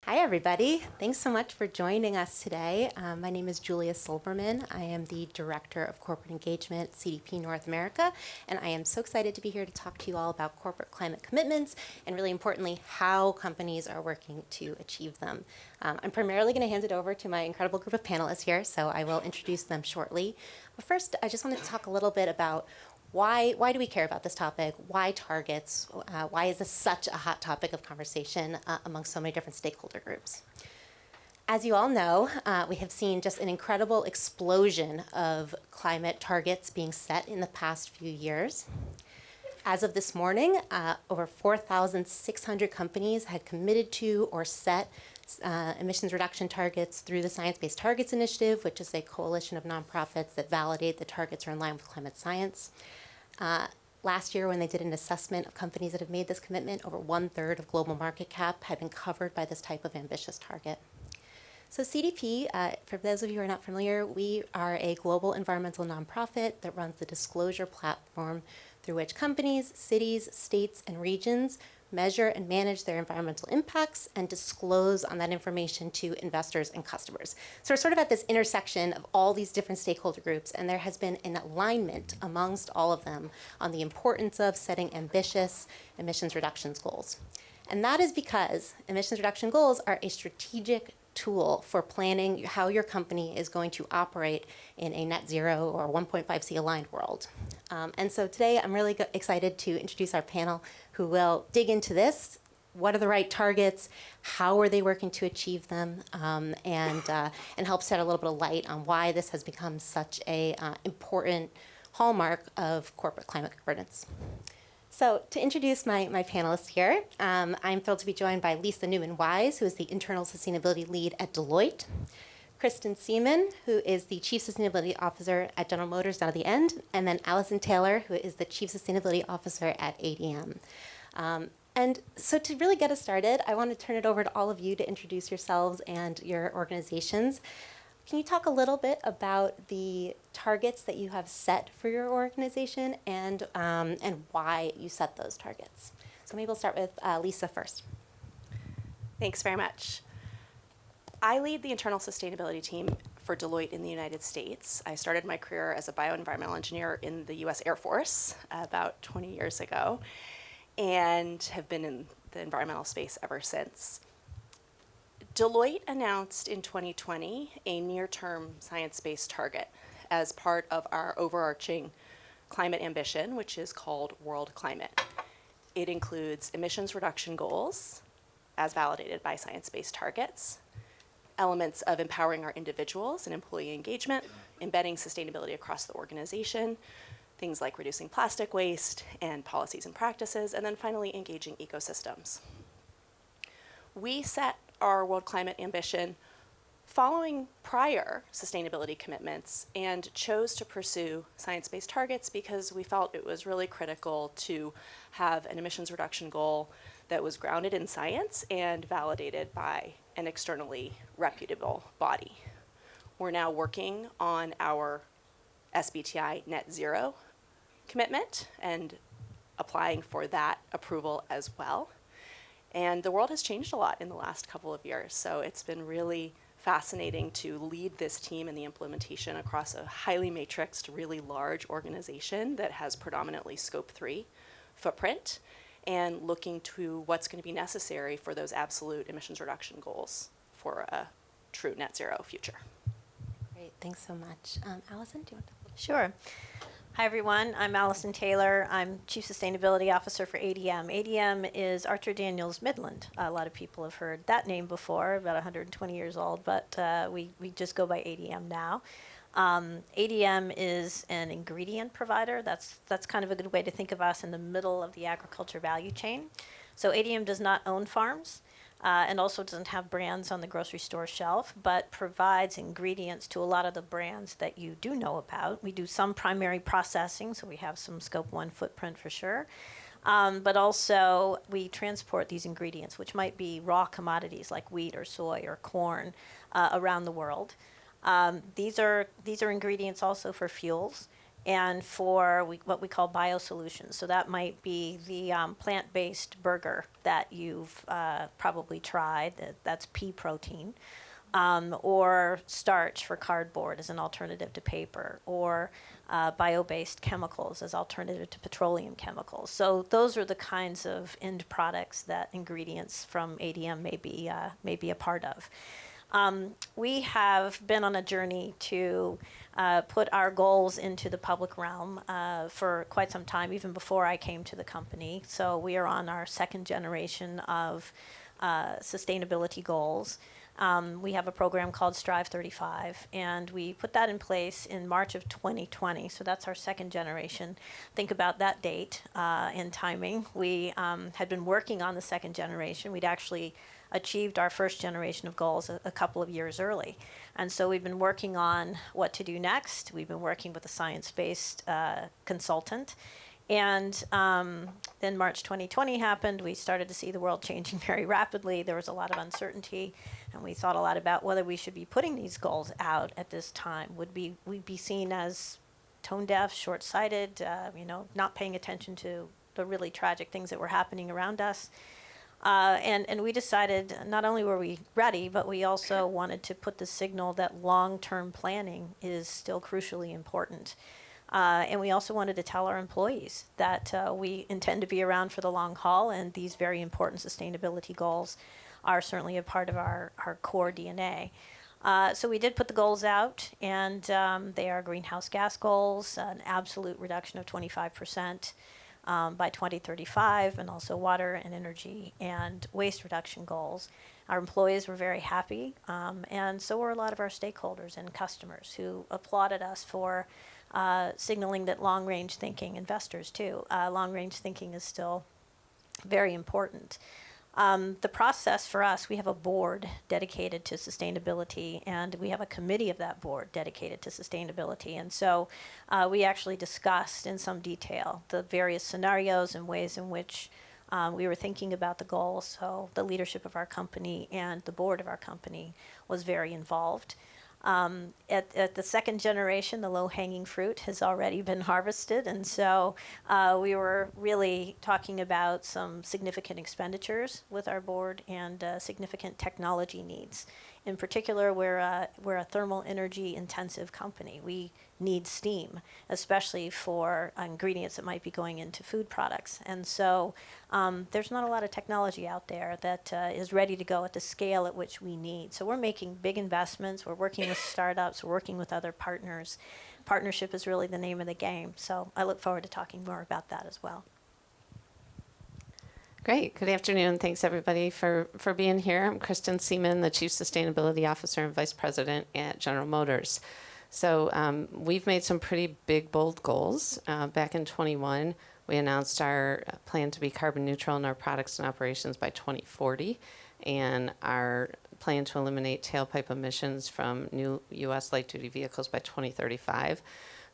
Hi, everybody. Thanks so much for joining us today. My name is Julia Silberman. I am the Director of Corporate Engagement at CDP North America, and I am so excited to be here to talk to you all about corporate climate commitments and, really importantly, how companies are working to achieve them. I'm primarily going to hand it over to my incredible group of panelists here, so I will introduce them shortly. But first, I just wanted to talk a little bit about why do we care about this topic? Why targets? Why is this such a hot topic of conversation among so many different stakeholder groups? As you all know, we have seen just an incredible explosion of climate targets being set in the past few years. As of this morning, over 4,600 companies had committed to or set emissions reduction targets through the Science-Based Targets Initiative, which is a coalition of nonprofits that validate the targets are in line with climate science. Last year, when they did an assessment of companies that have made this commitment, over 1/3 of global market cap had been covered by this type of ambitious target. So CDP, for those of you who are not familiar, we are a global environmental nonprofit that runs the disclosure platform through which companies, cities, states, and regions measure and manage their environmental impacts and disclose on that information to investors and customers. So we're sort of at this intersection of all these different stakeholder groups, and there has been an alignment amongst all of them on the importance of setting ambitious emissions reductions goals. And that is because emissions reduction goals are a strategic tool for planning how your company is going to operate in a net zero or 1.5C aligned world. And so today I'm really excited to introduce our panel who will dig into this. What are the right targets? How are they working to achieve them? And help shed a little bit of light on why this has become such a important hallmark of corporate climate governance. So to introduce my panelists here, I'm thrilled to be joined by Lisa Newman-Wise, who is the Internal Sustainability Lead at Deloitte, Kristen Sieman, who is the Chief Sustainability Officer at General Motors down at the end, and then Allison Taylor, who is the Chief Sustainability Officer at ADM. And so to really get us started, I want to turn it over to all of you to introduce yourselves and your organizations. Can you talk a little bit about the targets that you have set for your organization and why you set those targets? So maybe we'll start with Lisa first. Thanks very much. I lead the internal sustainability team for Deloitte in the United States. I started my career as a bioenvironmental engineer in the US Air Force about 20 years ago and have been in the environmental space ever since. Deloitte announced in 2020 a near-term science-based target as part of our overarching climate ambition, which is called World Climate. It includes emissions reduction goals, as validated by science-based targets, elements of empowering our individuals and employee engagement, embedding sustainability across the organization, things like reducing plastic waste and policies and practices, and then finally engaging ecosystems. We set our World Climate ambition following prior sustainability commitments and chose to pursue science-based targets because we felt it was really critical to have an emissions reduction goal that was grounded in science and validated by an externally reputable body. We're now working on our SBTI net zero commitment and applying for that approval as well. And the world has changed a lot in the last couple of years, so it's been really fascinating to lead this team in the implementation across a highly matrixed, really large organization that has predominantly Scope 3 footprint and looking to what's going to be necessary for those absolute emissions reduction goals for a true net zero future. Great, thanks so much. Allison, do you want to? Sure. Hi, everyone. I'm Allison Taylor. I'm Chief Sustainability Officer for ADM. ADM is Archer Daniels Midland. A lot of people have heard that name before, about 120 years old, but we just go by ADM now. ADM is an ingredient provider. That's kind of a good way to think of us in the middle of the agriculture value chain. So ADM does not own farms. And also doesn't have brands on the grocery store shelf, but provides ingredients to a lot of the brands that you do know about. We do some primary processing, so we have some Scope 1 footprint for sure. But also we transport these ingredients, which might be raw commodities like wheat or soy or corn around the world. These are ingredients also for fuels. and for what we call biosolutions. So that might be the plant-based burger that you've probably tried. That's pea protein. Or starch for cardboard as an alternative to paper, or bio-based chemicals as alternative to petroleum chemicals. So those are the kinds of end products that ingredients from ADM may be a part of. We have been on a journey to put our goals into the public realm for quite some time, even before I came to the company. So we are on our second generation of sustainability goals. We have a program called Strive 35, and we put that in place in March of 2020. So that's our second generation. Think about that date and timing. We had been working on the second generation. We'd actually achieved our first generation of goals a couple of years early. And so we've been working on what to do next. We've been working with a science-based consultant. And then March 2020 happened. We started to see the world changing very rapidly. There was a lot of uncertainty, and we thought a lot about whether we should be putting these goals out at this time. Would we be seen as tone deaf, short-sighted, not paying attention to the really tragic things that were happening around us? And we decided not only were we ready, but we also wanted to put the signal that long-term planning is still crucially important. And we also wanted to tell our employees that we intend to be around for the long haul, and these very important sustainability goals are certainly a part of our core DNA. So we did put the goals out, and they are greenhouse gas goals, an absolute reduction of 25% by 2035, and also water and energy and waste reduction goals. Our employees were very happy, and so were a lot of our stakeholders and customers who applauded us for signaling that long-range thinking, investors too, long-range thinking is still very important. The process for us, we have a board dedicated to sustainability, and we have a committee of that board dedicated to sustainability. And so we actually discussed in some detail the various scenarios and ways in which we were thinking about the goals. So the leadership of our company and the board of our company was very involved. At the second generation, the low-hanging fruit has already been harvested, and so we were really talking about some significant expenditures with our board and significant technology needs. In particular, we're a thermal energy intensive company. We need steam, especially for ingredients that might be going into food products. And so there's not a lot of technology out there that is ready to go at the scale at which we need. So we're making big investments. We're working with startups. We're working with other partners. Partnership is really the name of the game. So I look forward to talking more about that as well. Great. Good afternoon. Thanks, everybody, for being here. I'm Kristen Sieman, the Chief Sustainability Officer and Vice President at General Motors. So we've made some pretty big, bold goals. Back in 21, we announced our plan to be carbon neutral in our products and operations by 2040, and our plan to eliminate tailpipe emissions from new U.S. light-duty vehicles by 2035.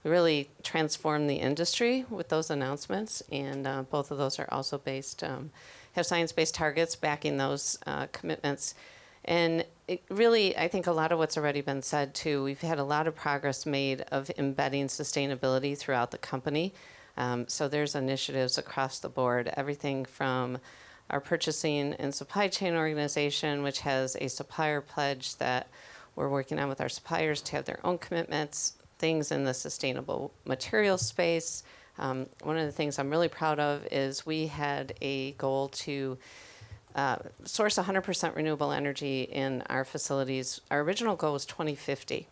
We really transformed the industry with those announcements, and both of those are also based, have science-based targets backing those commitments. And it really, I think a lot of what's already been said too, we've had a lot of progress made of embedding sustainability throughout the company. So there's initiatives across the board, everything from our purchasing and supply chain organization, which has a supplier pledge that we're working on with our suppliers to have their own commitments, things in the sustainable materials space. One of the things I'm really proud of is we had a goal to source 100% renewable energy in our facilities. Our original goal was 2050.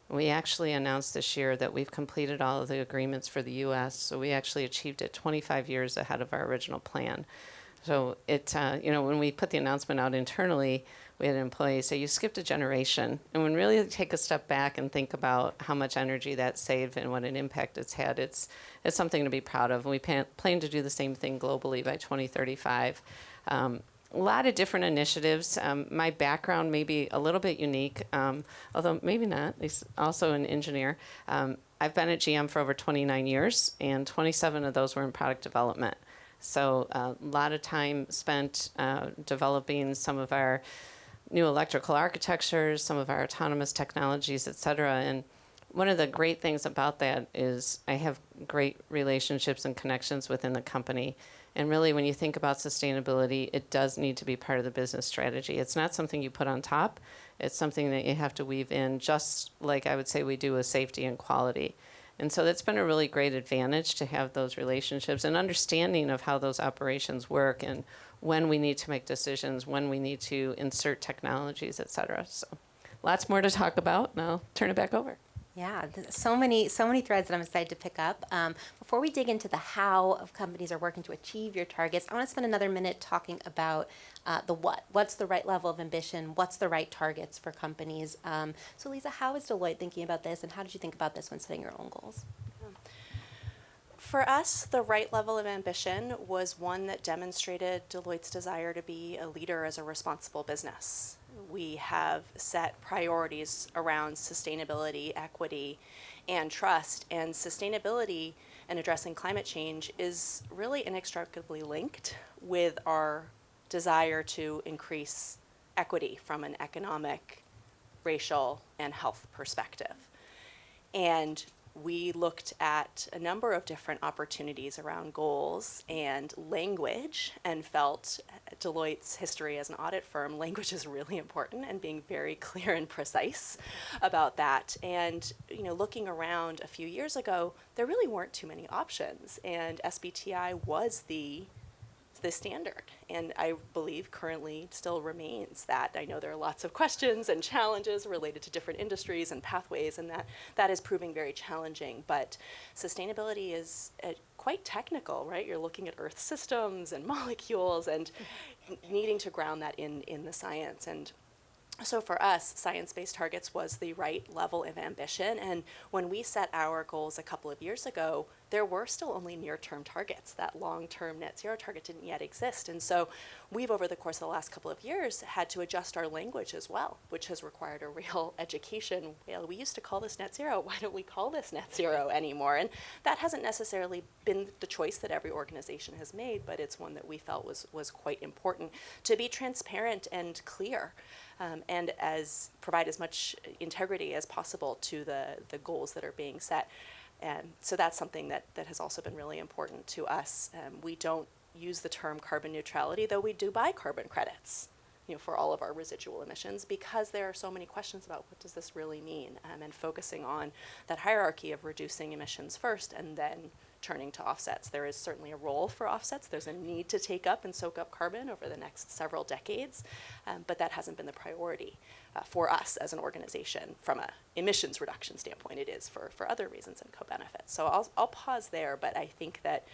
We actually announced this year that we've completed all of the agreements for the U.S., so we actually achieved it 25 years ahead of our original plan. So it, when we put the announcement out internally, we had an employee say, you skipped a generation. And when really take a step back and think about how much energy that saved and what an impact it's had, it's something to be proud of. And we plan to do the same thing globally by 2035. A lot of different initiatives. My background may be a little bit unique, although maybe not, at least also an engineer. I've been at GM for over 29 years, and 27 of those were in product development. So a lot of time spent developing some of our new electrical architectures, some of our autonomous technologies, et cetera. And one of the great things about that is I have great relationships and connections within the company. And really, when you think about sustainability, it does need to be part of the business strategy. It's not something you put on top. It's something that you have to weave in, just like I would say we do with safety and quality. And so that's been a really great advantage to have those relationships and understanding of how those operations work and when we need to make decisions, when we need to insert technologies, et cetera. So lots more to talk about, and I'll turn it back over. Yeah, so many threads that I'm excited to pick up. Before we dig into the how of companies are working to achieve your targets, I want to spend another minute talking about the what. What's the right level of ambition? What's the right targets for companies? So Lisa, how is Deloitte thinking about this, and how did you think about this when setting your own goals? For us, the right level of ambition was one that demonstrated Deloitte's desire to be a leader as a responsible business. We have set priorities around sustainability, equity, and trust, and sustainability and addressing climate change is really inextricably linked with our desire to increase equity from an economic, racial, and health perspective. And we looked at a number of different opportunities around goals and language and felt Deloitte's history as an audit firm, language is really important and being very clear and precise about that. And looking around a few years ago, there really weren't too many options, and SBTI was the standard, and I believe currently still remains that. I know there are lots of questions and challenges related to different industries and pathways, and that is proving very challenging, but sustainability is quite technical, right? You're looking at Earth systems and molecules and needing to ground that in the science. And so for us, science-based targets was the right level of ambition, and when we set our goals a couple of years ago, there were still only near-term targets. That long-term net zero target didn't yet exist, and so we've, over the course of the last couple of years, had to adjust our language as well, which has required a real education. Well, we used to call this net zero. Why don't we call this net zero anymore? And that hasn't necessarily been the choice that every organization has made, but it's one that we felt was quite important to be transparent and clear. And provide as much integrity as possible to the goals that are being set. So that's something that has also been really important to us. We don't use the term carbon neutrality, though we do buy carbon credits, for all of our residual emissions, because there are so many questions about what does this really mean, and focusing on that hierarchy of reducing emissions first and then turning to offsets. There is certainly a role for offsets. There's a need to take up and soak up carbon over the next several decades, but that hasn't been the priority for us as an organization from a emissions reduction standpoint. It is for other reasons and co-benefits. So I'll pause there, but I think that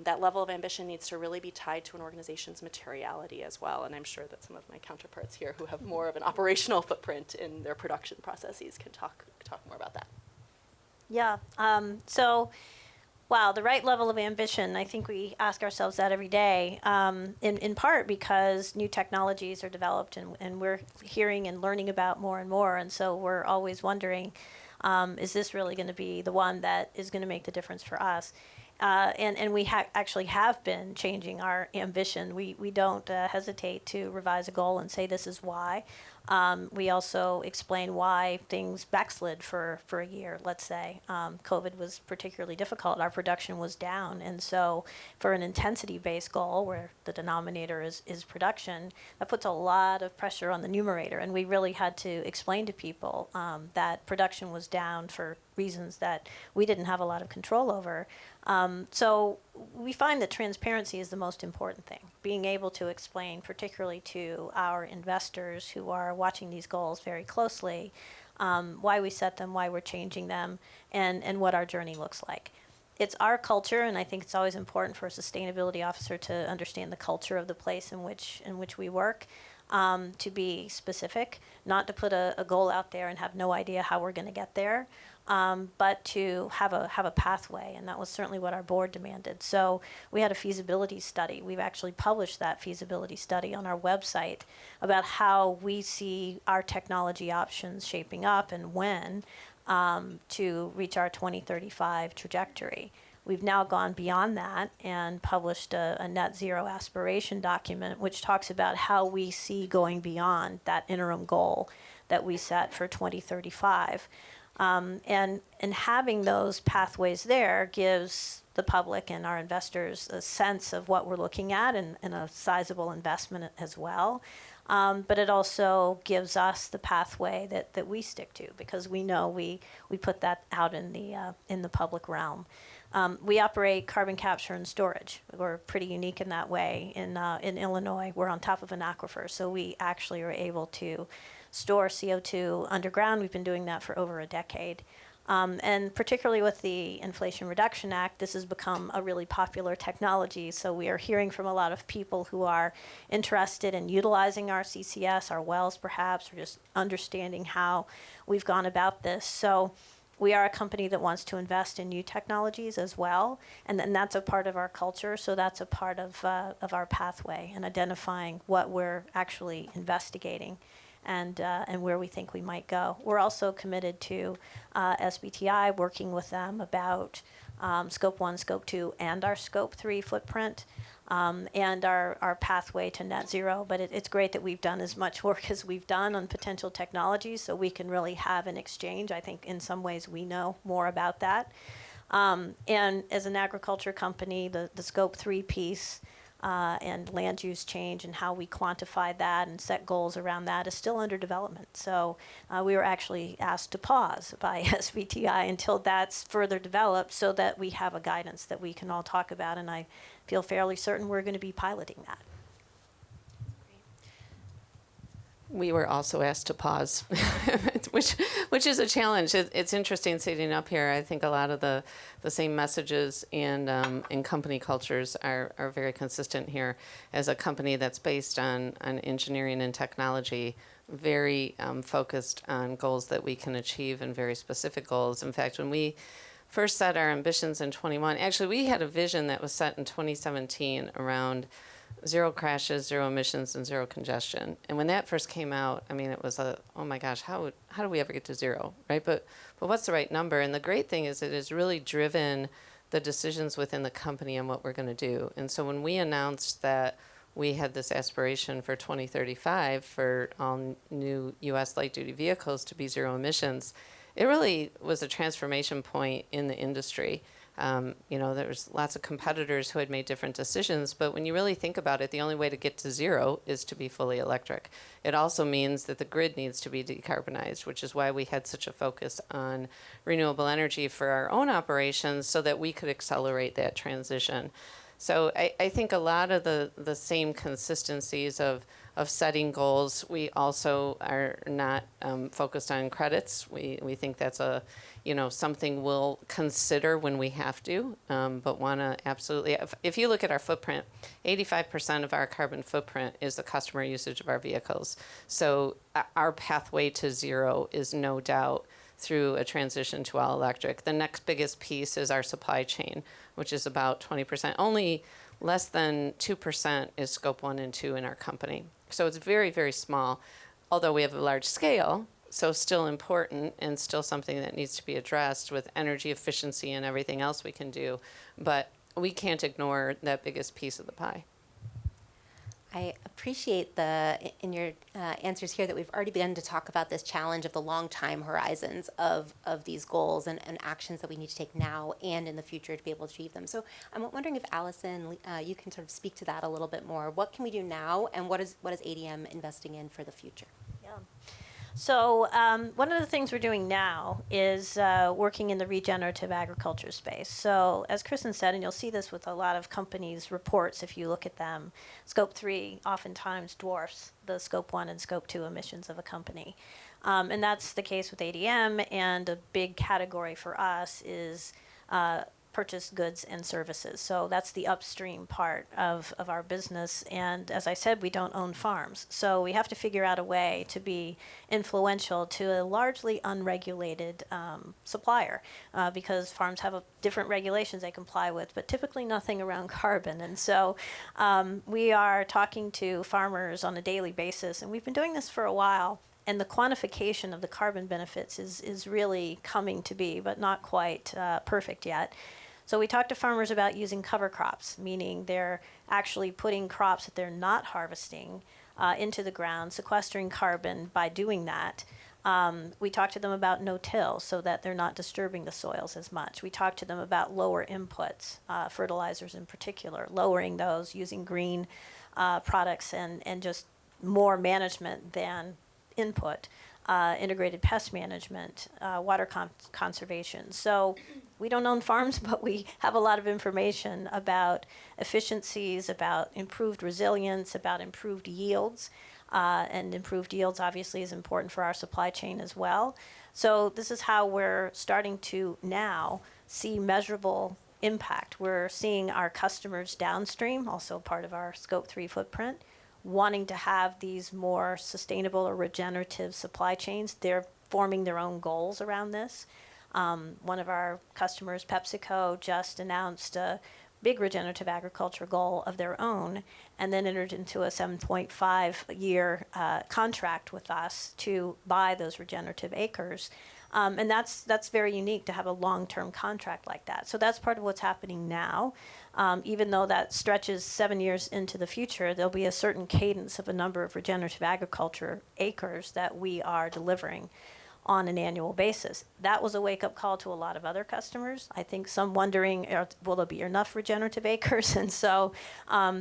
that level of ambition needs to really be tied to an organization's materiality as well, and I'm sure that some of my counterparts here who have more of an operational footprint in their production processes can talk more about that. Yeah. Wow, the right level of ambition. I think we ask ourselves that every day, in part because new technologies are developed and we're hearing and learning about more and more. And so we're always wondering, is this really going to be the one that is going to make the difference for us? And we actually have been changing our ambition. We don't hesitate to revise a goal and say this is why. We also explain why things backslid for a year, let's say. COVID was particularly difficult. Our production was down. And so for an intensity-based goal where the denominator is production, that puts a lot of pressure on the numerator. And we really had to explain to people that production was down for reasons that we didn't have a lot of control over. So we find that transparency is the most important thing. Being able to explain, particularly to our investors who are watching these goals very closely, why we set them, why we're changing them, and what our journey looks like. It's our culture, and I think it's always important for a sustainability officer to understand the culture of the place in which we work, to be specific, not to put a goal out there and have no idea how we're going to get there. But to have a pathway, and that was certainly what our board demanded. So we had a feasibility study. We've actually published that feasibility study on our website about how we see our technology options shaping up and when to reach our 2035 trajectory. We've now gone beyond that and published a net zero aspiration document, which talks about how we see going beyond that interim goal that we set for 2035. And having those pathways there gives the public and our investors a sense of what we're looking at and a sizable investment as well. But it also gives us the pathway that we stick to, because we know we put that out in the public realm. We operate carbon capture and storage. We're pretty unique in that way. In Illinois, we're on top of an aquifer, so we actually are able to store CO2 underground. We've been doing that for over a decade. And particularly with the Inflation Reduction Act, this has become a really popular technology. So we are hearing from a lot of people who are interested in utilizing our CCS, our wells perhaps, or just understanding how we've gone about this. So we are a company that wants to invest in new technologies as well, and then that's a part of our culture. So that's a part of our pathway and identifying what we're actually investigating and where we think we might go. We're also committed to SBTI, working with them about Scope 1, Scope 2, and our Scope 3 footprint, and our pathway to net zero. But it's great that we've done as much work as we've done on potential technologies, so we can really have an exchange. I think in some ways we know more about that. And as an agriculture company, the Scope 3 piece and land use change and how we quantify that and set goals around that is still under development. So we were actually asked to pause by SBTI until that's further developed, so that we have a guidance that we can all talk about, and I feel fairly certain we're going to be piloting that. We were also asked to pause, which is a challenge. It's interesting sitting up here. I think a lot of the same messages and company cultures are very consistent here. As a company that's based on engineering and technology, very focused on goals that we can achieve and very specific goals. In fact, when we first set our ambitions in 21, actually we had a vision that was set in 2017 around zero crashes, zero emissions, and zero congestion. And when that first came out, I mean, it was oh my gosh, how do we ever get to zero, right? But what's the right number? And the great thing is it has really driven the decisions within the company on what we're going to do. And so when we announced that we had this aspiration for 2035 for all new U.S. light-duty vehicles to be zero emissions, it really was a transformation point in the industry. There was lots of competitors who had made different decisions, but when you really think about it, the only way to get to zero is to be fully electric. It also means that the grid needs to be decarbonized, which is why we had such a focus on renewable energy for our own operations so that we could accelerate that transition. So I think a lot of the same consistencies of setting goals. We also are not focused on credits. We think that's something we'll consider when we have to, but want to absolutely. If you look at our footprint, 85% of our carbon footprint is the customer usage of our vehicles. So our pathway to zero is no doubt through a transition to all electric. The next biggest piece is our supply chain, which is about 20%. Only less than 2% is Scope 1 and 2 in our company. So it's very, very small, although we have a large scale, so still important and still something that needs to be addressed with energy efficiency and everything else we can do. But we can't ignore that biggest piece of the pie. I appreciate in your answers here that we've already begun to talk about this challenge of the long time horizons of these goals and actions that we need to take now and in the future to be able to achieve them. So I'm wondering if Allison, you can sort of speak to that a little bit more. What can we do now, and what is ADM investing in for the future? Yeah. So one of the things we're doing now is working in the regenerative agriculture space. So as Kristen said, and you'll see this with a lot of companies' reports if you look at them, Scope 3 oftentimes dwarfs the Scope 1 and Scope 2 emissions of a company. And that's the case with ADM, and a big category for us is purchased goods and services. So that's the upstream part of our business. And as I said, we don't own farms. So we have to figure out a way to be influential to a largely unregulated supplier because farms have different regulations they comply with, but typically nothing around carbon. And so we are talking to farmers on a daily basis, and we've been doing this for a while. And the quantification of the carbon benefits is really coming to be, but not quite perfect yet. So we talk to farmers about using cover crops, meaning they're actually putting crops that they're not harvesting into the ground, sequestering carbon by doing that. We talk to them about no-till so that they're not disturbing the soils as much. We talk to them about lower inputs, fertilizers in particular, lowering those using green products and just more management than input, integrated pest management, water conservation. So we don't own farms, but we have a lot of information about efficiencies, about improved resilience, about improved yields. And improved yields obviously is important for our supply chain as well. So this is how we're starting to now see measurable impact. We're seeing our customers downstream, also part of our Scope 3 footprint, wanting to have these more sustainable or regenerative supply chains. They're forming their own goals around this. One of our customers, PepsiCo, just announced a big regenerative agriculture goal of their own, and then entered into a 7.5-year contract with us to buy those regenerative acres. And that's very unique to have a long-term contract like that. So that's part of what's happening now. Even though that stretches 7 years into the future, there'll be a certain cadence of a number of regenerative agriculture acres that we are delivering on an annual basis. That was a wake-up call to a lot of other customers. I think some wondering, will there be enough regenerative acres? And so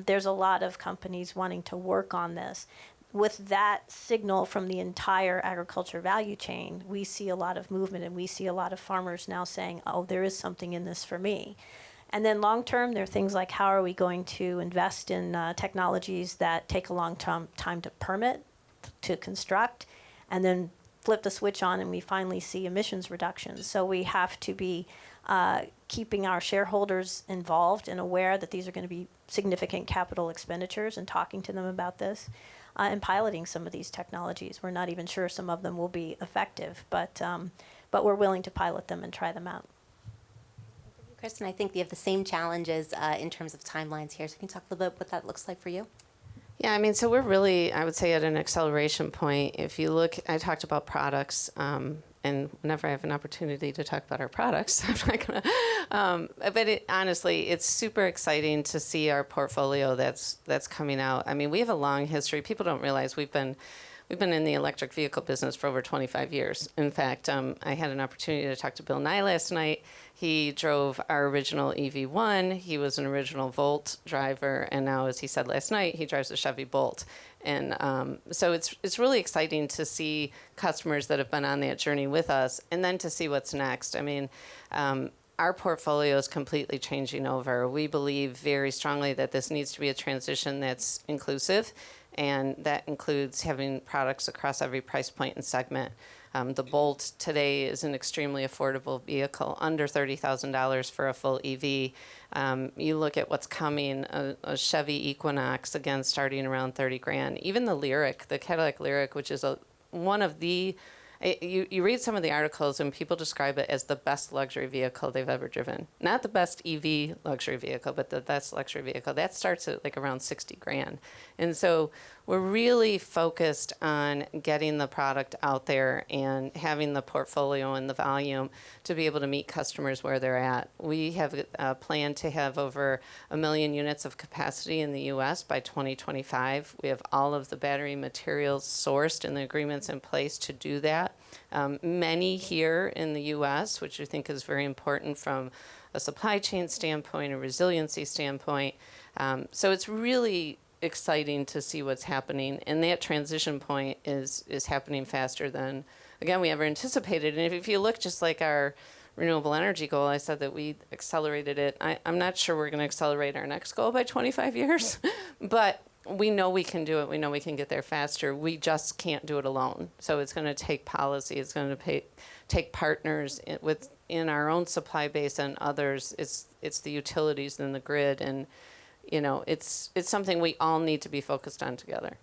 there's a lot of companies wanting to work on this. With that signal from the entire agriculture value chain, we see a lot of movement, and we see a lot of farmers now saying, oh, there is something in this for me. And then long term, there are things like, how are we going to invest in technologies that take a long time to permit, to construct, and then flip the switch on and we finally see emissions reductions. So we have to be keeping our shareholders involved and aware that these are going to be significant capital expenditures, and talking to them about this and piloting some of these technologies. We're not even sure some of them will be effective, but we're willing to pilot them and try them out. Kristen, I think you have the same challenges in terms of timelines here. So can you talk a little bit what that looks like for you? Yeah, I mean, so we're really, I would say, at an acceleration point. If you look, I talked about products, and whenever I have an opportunity to talk about our products, I'm not gonna. But honestly, it's super exciting to see our portfolio that's coming out. I mean, we have a long history. People don't realize we've been in the electric vehicle business for over 25 years. In fact, I had an opportunity to talk to Bill Nye last night. He drove our original EV1. He was an original Volt driver, and now, as he said last night, he drives a Chevy Bolt. And so it's really exciting to see customers that have been on that journey with us, and then to see what's next. I mean, our portfolio is completely changing over. We believe very strongly that this needs to be a transition that's inclusive, and that includes having products across every price point and segment. The Bolt today is an extremely affordable vehicle, under $30,000 for a full EV. You look at what's coming, a Chevy Equinox, again, starting around 30 grand. Even the Lyriq, the Cadillac Lyriq, which is one of the, you read some of the articles and people describe it as the best luxury vehicle they've ever driven. Not the best EV luxury vehicle, but the best luxury vehicle. That starts at like around 60 grand. And so we're really focused on getting the product out there and having the portfolio and the volume to be able to meet customers where they're at. We have a plan to have over 1 million units of capacity in the U.S. by 2025. We have all of the battery materials sourced and the agreements in place to do that. Many here in the U.S., which I think is very important from a supply chain standpoint, a resiliency standpoint. So it's really exciting to see what's happening, and that transition point is happening faster than, again, we ever anticipated. And if you look just like our renewable energy goal, I said that we accelerated it. I'm not sure we're going to accelerate our next goal by 25 years, but we know we can do it. We know we can get there faster. We just can't do it alone. So it's going to take policy. It's going to take partners in our own supply base and others. It's the utilities and the grid, and it's something we all need to be focused on together.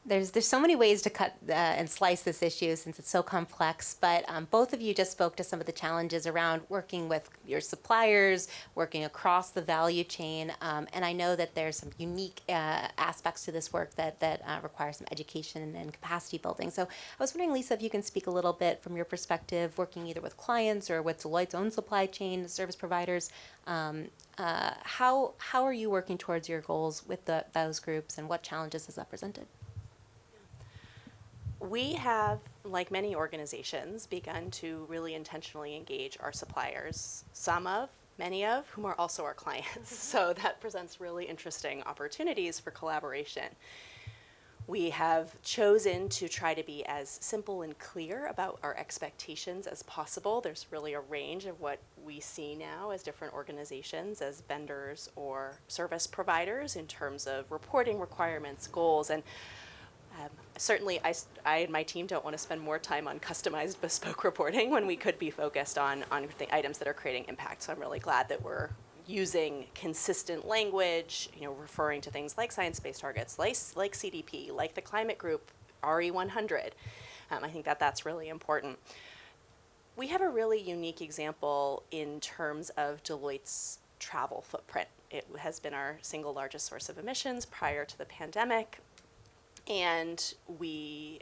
There's so many ways to cut and slice this issue since it's so complex, but both of you just spoke to some of the challenges around working with your suppliers, working across the value chain, and I know that there's some unique aspects to this work that require some education and capacity building. So I was wondering, Lisa, if you can speak a little bit from your perspective, working either with clients or with Deloitte's own supply chain, service providers. How are you working towards your goals with those groups, and what challenges has that presented? We have, like many organizations, begun to really intentionally engage our suppliers, many of whom are also our clients. So that presents really interesting opportunities for collaboration. We have chosen to try to be as simple and clear about our expectations as possible. There's really a range of what we see now as different organizations, as vendors or service providers in terms of reporting requirements, goals, and certainly I and my team don't want to spend more time on customized bespoke reporting when we could be focused on the items that are creating impact. So I'm really glad that we're using consistent language, referring to things like science-based targets, like CDP, like the climate group, RE100. I think that that's really important. We have a really unique example in terms of Deloitte's travel footprint. It has been our single largest source of emissions prior to the pandemic. And we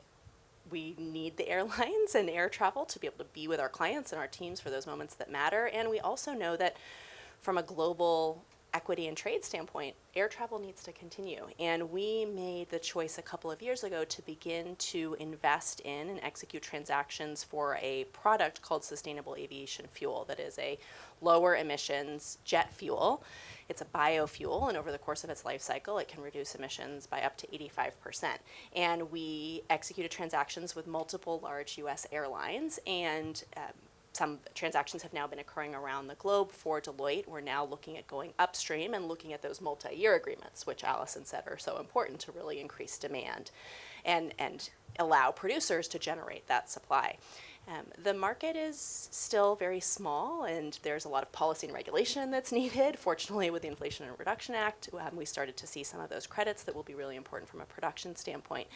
need the airlines and air travel to be able to be with our clients and our teams for those moments that matter. And we also know that from a global equity and trade standpoint, air travel needs to continue. And we made the choice a couple of years ago to begin to invest in and execute transactions for a product called sustainable aviation fuel that is a lower emissions jet fuel. It's a biofuel, and over the course of its life cycle, it can reduce emissions by up to 85%. And we executed transactions with multiple large U.S. airlines, and some transactions have now been occurring around the globe for Deloitte. We're now looking at going upstream and looking at those multi-year agreements, which Allison said are so important to really increase demand and allow producers to generate that supply. The market is still very small, and there's a lot of policy and regulation that's needed. Fortunately, with the Inflation Reduction Act, we started to see some of those credits that will be really important from a production standpoint.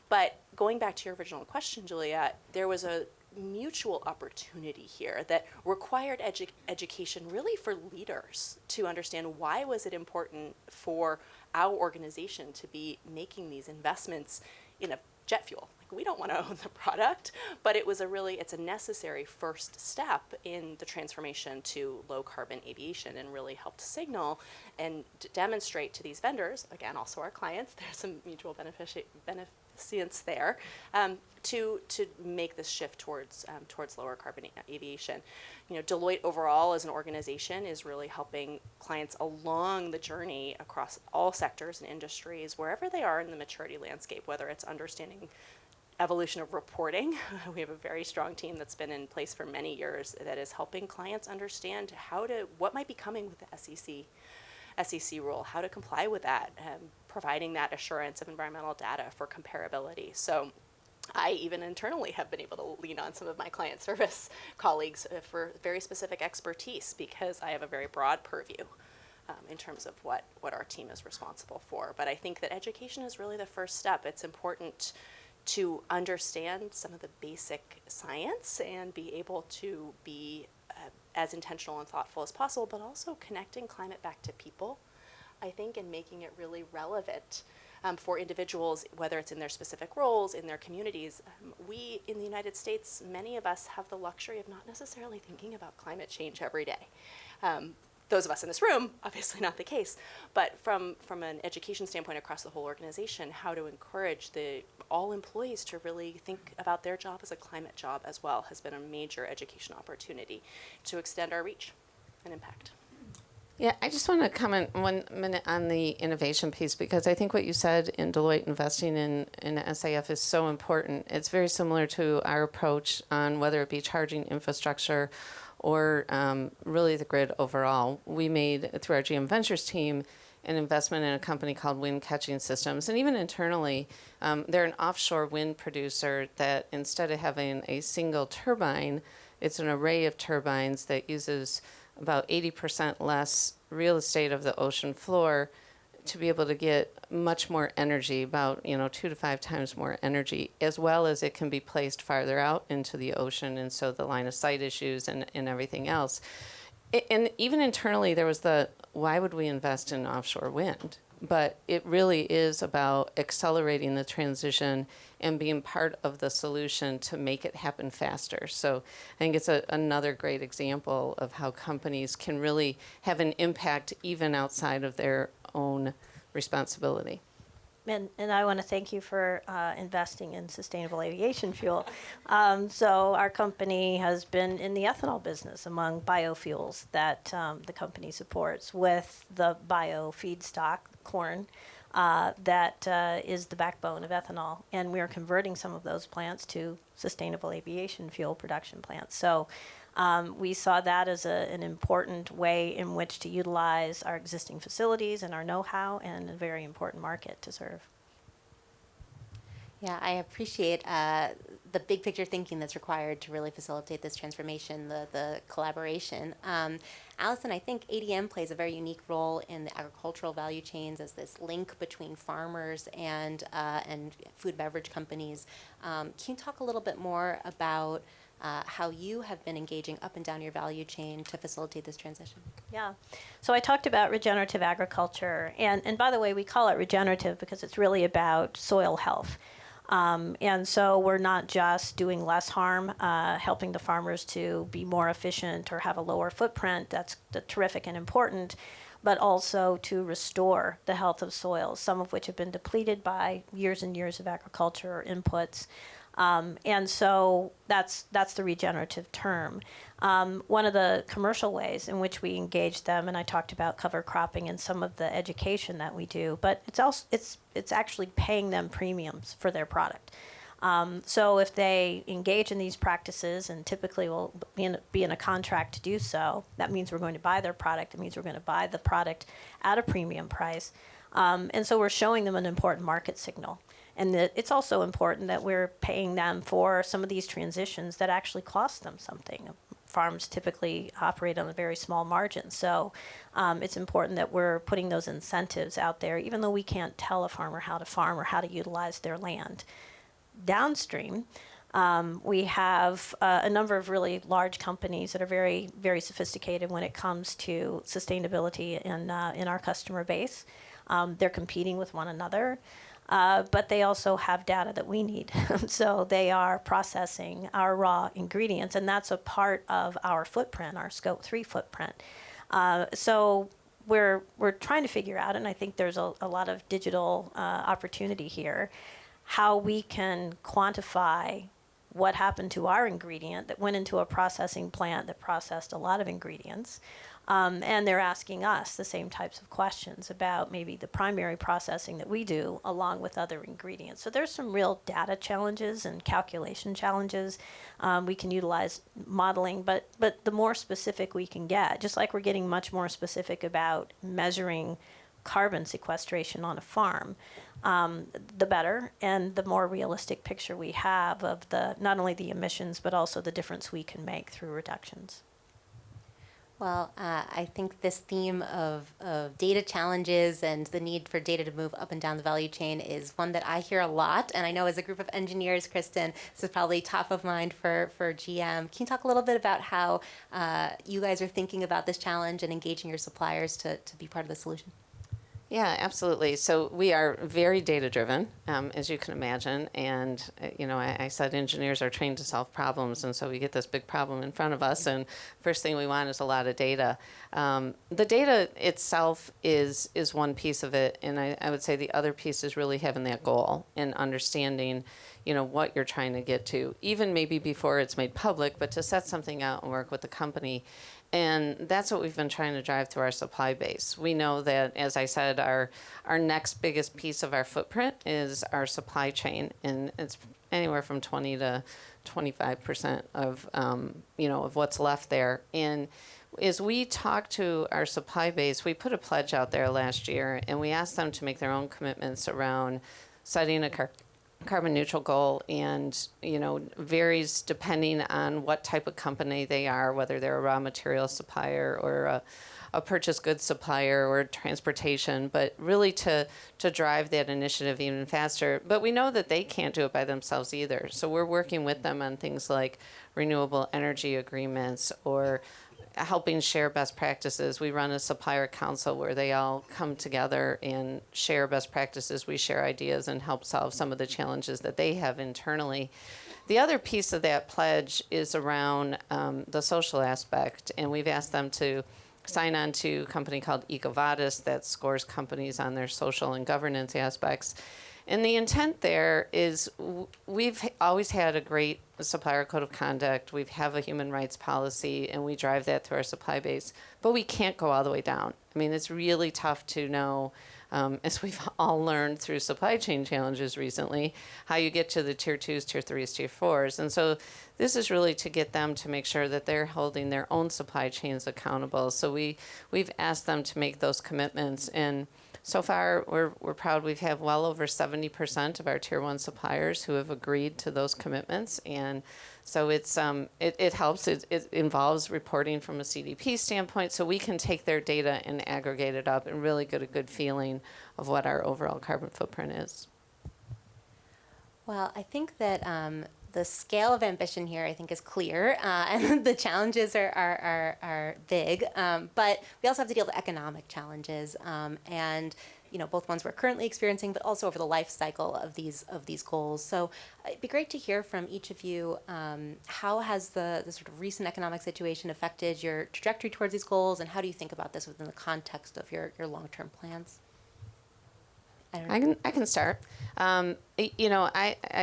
But going back to your original question, Julia, there was a mutual opportunity here that required education really for leaders to understand why was it important for our organization to be making these investments in a jet fuel. We don't want to own the product, but it's a necessary first step in the transformation to low carbon aviation, and really helped signal and demonstrate to these vendors, again, also our clients, there's some mutual beneficence there, to make this shift towards lower carbon aviation. Deloitte overall as an organization is really helping clients along the journey across all sectors and industries, wherever they are in the maturity landscape, whether it's understanding evolution of reporting. We have a very strong team that's been in place for many years that is helping clients understand what might be coming with the SEC rule, how to comply with that, providing that assurance of environmental data for comparability. So I even internally have been able to lean on some of my client service colleagues for very specific expertise, because I have a very broad purview in terms of what our team is responsible for. But I think that education is really the first step. It's important to understand some of the basic science and be able to be as intentional and thoughtful as possible, but also connecting climate back to people, I think, and making it really relevant for individuals, whether it's in their specific roles, in their communities. We, in the United States, many of us have the luxury of not necessarily thinking about climate change every day. Those of us in this room, obviously not the case, but from an education standpoint across the whole organization, how to encourage all employees to really think about their job as a climate job as well has been a major education opportunity to extend our reach and impact. Yeah, I just want to comment 1 minute on the innovation piece, because I think what you said in Deloitte investing in SAF is so important. It's very similar to our approach on whether it be charging infrastructure or really the grid overall. We made, through our GM Ventures team, an investment in a company called Wind Catching Systems. And even internally, they're an offshore wind producer that, instead of having a single turbine, it's an array of turbines that uses about 80% less real estate of the ocean floor to be able to get much more energy, about 2 to 5 times more energy, as well as it can be placed farther out into the ocean, and so the line of sight issues and everything else. And even internally, there was why would we invest in offshore wind? But it really is about accelerating the transition and being part of the solution to make it happen faster. So I think it's another great example of how companies can really have an impact even outside of their own responsibility. And I want to thank you for investing in sustainable aviation fuel. So our company has been in the ethanol business among biofuels that the company supports with the bio feedstock, corn, that is the backbone of ethanol. And we are converting some of those plants to sustainable aviation fuel production plants. So we saw that as an important way in which to utilize our existing facilities and our know-how, and a very important market to serve. Yeah, I appreciate the big picture thinking that's required to really facilitate this transformation, the collaboration. Allison, I think ADM plays a very unique role in the agricultural value chains as this link between farmers and food beverage companies. Can you talk a little bit more about how you have been engaging up and down your value chain to facilitate this transition? Yeah. So I talked about regenerative agriculture. And by the way, we call it regenerative because it's really about soil health. And so we're not just doing less harm, helping the farmers to be more efficient or have a lower footprint. That's terrific and important, but also to restore the health of soils, some of which have been depleted by years and years of agriculture inputs. And so that's the regenerative term. One of the commercial ways in which we engage them, and I talked about cover cropping and some of the education that we do, but it's actually paying them premiums for their product. So if they engage in these practices, and typically will be in a contract to do so, that means we're going to buy their product. It means we're going to buy the product at a premium price. And so we're showing them an important market signal. And it's also important that we're paying them for some of these transitions that actually cost them something. Farms typically operate on a very small margin. So it's important that we're putting those incentives out there, even though we can't tell a farmer how to farm or how to utilize their land. Downstream, we have a number of really large companies that are very, very sophisticated when it comes to sustainability in our customer base. They're competing with one another. But they also have data that we need. So they are processing our raw ingredients, and that's a part of our footprint, our Scope 3 footprint. So we're trying to figure out, and I think there's a lot of digital opportunity here, how we can quantify what happened to our ingredient that went into a processing plant that processed a lot of ingredients. And they're asking us the same types of questions about maybe the primary processing that we do along with other ingredients. So there's some real data challenges and calculation challenges. We can utilize modeling, but the more specific we can get, just like we're getting much more specific about measuring carbon sequestration on a farm, the better, and the more realistic picture we have of not only the emissions, but also the difference we can make through reductions. Well, I think this theme of data challenges and the need for data to move up and down the value chain is one that I hear a lot. And I know as a group of engineers, Kristen, this is probably top of mind for GM. Can you talk a little bit about how you guys are thinking about this challenge and engaging your suppliers to be part of the solution? Yeah, absolutely. So we are very data-driven, as you can imagine. And, I said engineers are trained to solve problems. And so we get this big problem in front of us. And first thing we want is a lot of data. The data itself is one piece of it. And I would say the other piece is really having that goal and understanding, what you're trying to get to, even maybe before it's made public, but to set something out and work with the company. And that's what we've been trying to drive through our supply base. We know that, as I said, our next biggest piece of our footprint is our supply chain, and it's anywhere from 20 to 25% of of what's left there. And as we talk to our supply base, we put a pledge out there last year, and we asked them to make their own commitments around setting a carbon neutral goal, and varies depending on what type of company they are, whether they're a raw material supplier or a purchased goods supplier or transportation, but really to drive that initiative even faster. But we know that they can't do it by themselves either. So we're working with them on things like renewable energy agreements or helping share best practices. We run a supplier council where they all come together and share best practices. We share ideas and help solve some of the challenges that they have internally. The other piece of that pledge is around the social aspect, and we've asked them to sign on to a company called EcoVadis that scores companies on their social and governance aspects. And the intent there is we've always had a great supplier code of conduct. We have a human rights policy, and we drive that through our supply base. But we can't go all the way down. I mean, it's really tough to know, as we've all learned through supply chain challenges recently, how you get to the tier 2s, tier 3s, tier 4s. And so this is really to get them to make sure that they're holding their own supply chains accountable. So we've asked them to make those commitments. And so far, we're proud. We've had well over 70% of our tier 1 suppliers who have agreed to those commitments, and so it's it helps. It involves reporting from a CDP standpoint, so we can take their data and aggregate it up and really get a good feeling of what our overall carbon footprint is. Well, I think that the scale of ambition here, I think, is clear, and the challenges are big. But we also have to deal with economic challenges, and both ones we're currently experiencing, but also over the life cycle of these goals. So it'd be great to hear from each of you. How has the sort of recent economic situation affected your trajectory towards these goals, and how do you think about this within the context of your long-term plans? I can start. I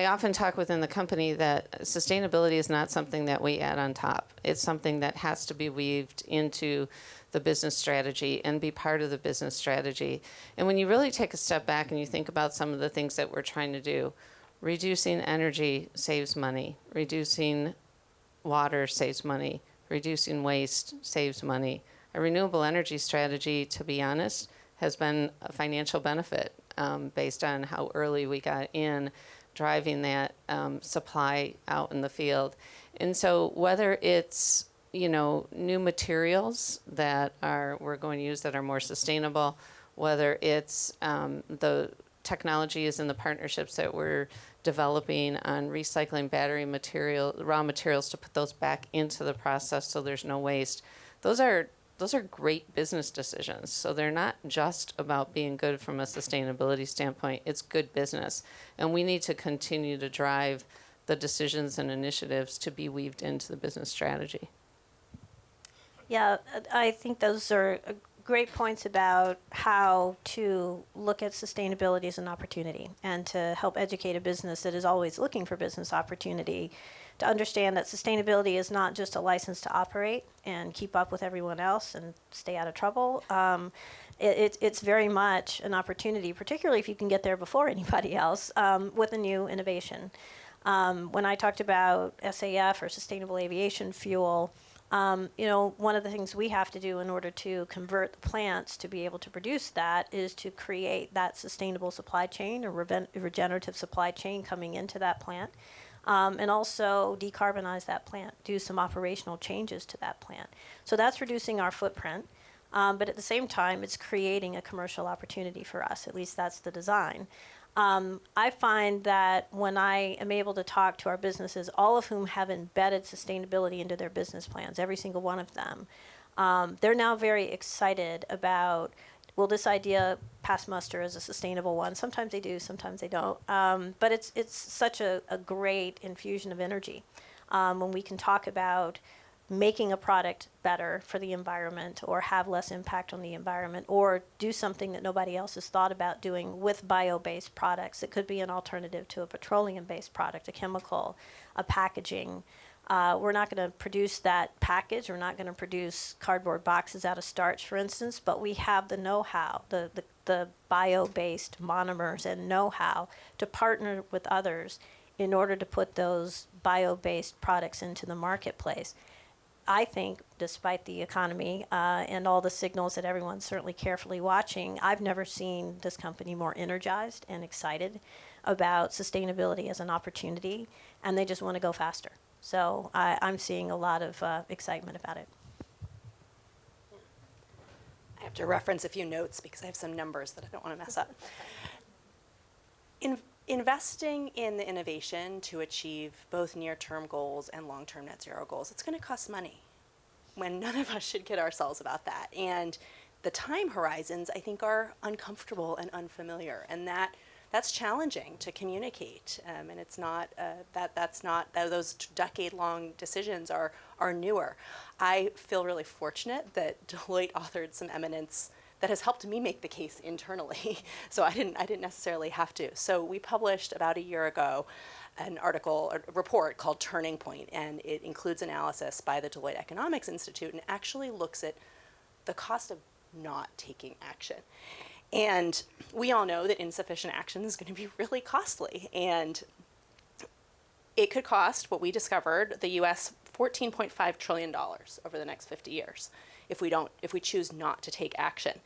often talk within the company that sustainability is not something that we add on top. It's something that has to be weaved into the business strategy and be part of the business strategy. And when you really take a step back and you think about some of the things that we're trying to do, reducing energy saves money, reducing water saves money, reducing waste saves money. A renewable energy strategy, to be honest, has been a financial benefit based on how early we got in driving that supply out in the field. And so whether it's new materials that we're going to use that are more sustainable, whether it's the technologies and the partnerships that we're developing on recycling battery material, raw materials to put those back into the process so there's no waste, those are great business decisions. So they're not just about being good from a sustainability standpoint, it's good business. And we need to continue to drive the decisions and initiatives to be weaved into the business strategy. Yeah, I think those are great points about how to look at sustainability as an opportunity and to help educate a business that is always looking for business opportunity to understand that sustainability is not just a license to operate and keep up with everyone else and stay out of trouble. It's very much an opportunity, particularly if you can get there before anybody else with a new innovation. When I talked about SAF or sustainable aviation fuel, one of the things we have to do in order to convert the plants to be able to produce that is to create that sustainable supply chain or regenerative supply chain coming into that plant. And also decarbonize that plant, do some operational changes to that plant. So that's reducing our footprint, but at the same time, it's creating a commercial opportunity for us. At least that's the design. I find that when I am able to talk to our businesses, all of whom have embedded sustainability into their business plans, every single one of them, they're now very excited about, will this idea pass muster as a sustainable one? Sometimes they do, sometimes they don't. But it's such a great infusion of energy when we can talk about making a product better for the environment or have less impact on the environment or do something that nobody else has thought about doing with bio-based products. It could be an alternative to a petroleum-based product, a chemical, a packaging. We're not going to produce that package. We're not going to produce cardboard boxes out of starch, for instance, but we have the know-how, the bio-based monomers and know-how to partner with others in order to put those bio-based products into the marketplace. I think, despite the economy and all the signals that everyone's certainly carefully watching, I've never seen this company more energized and excited about sustainability as an opportunity, and they just want to go faster. So I'm seeing a lot of excitement about it. I have to reference a few notes because I have some numbers that I don't want to mess up. Investing in the innovation to achieve both near-term goals and long-term net zero goals, it's going to cost money when none of us should kid ourselves about that. And the time horizons, I think, are uncomfortable and unfamiliar. And that that's challenging to communicate, and it's not those decade-long decisions are newer. I feel really fortunate that Deloitte authored some eminence that has helped me make the case internally. So I didn't necessarily have to. So we published about a year ago a report called Turning Point, and it includes analysis by the Deloitte Economics Institute and actually looks at the cost of not taking action. And we all know that insufficient action is going to be really costly, and it could cost, what we discovered, the US $14.5 trillion over the next 50 years if we choose not to take action.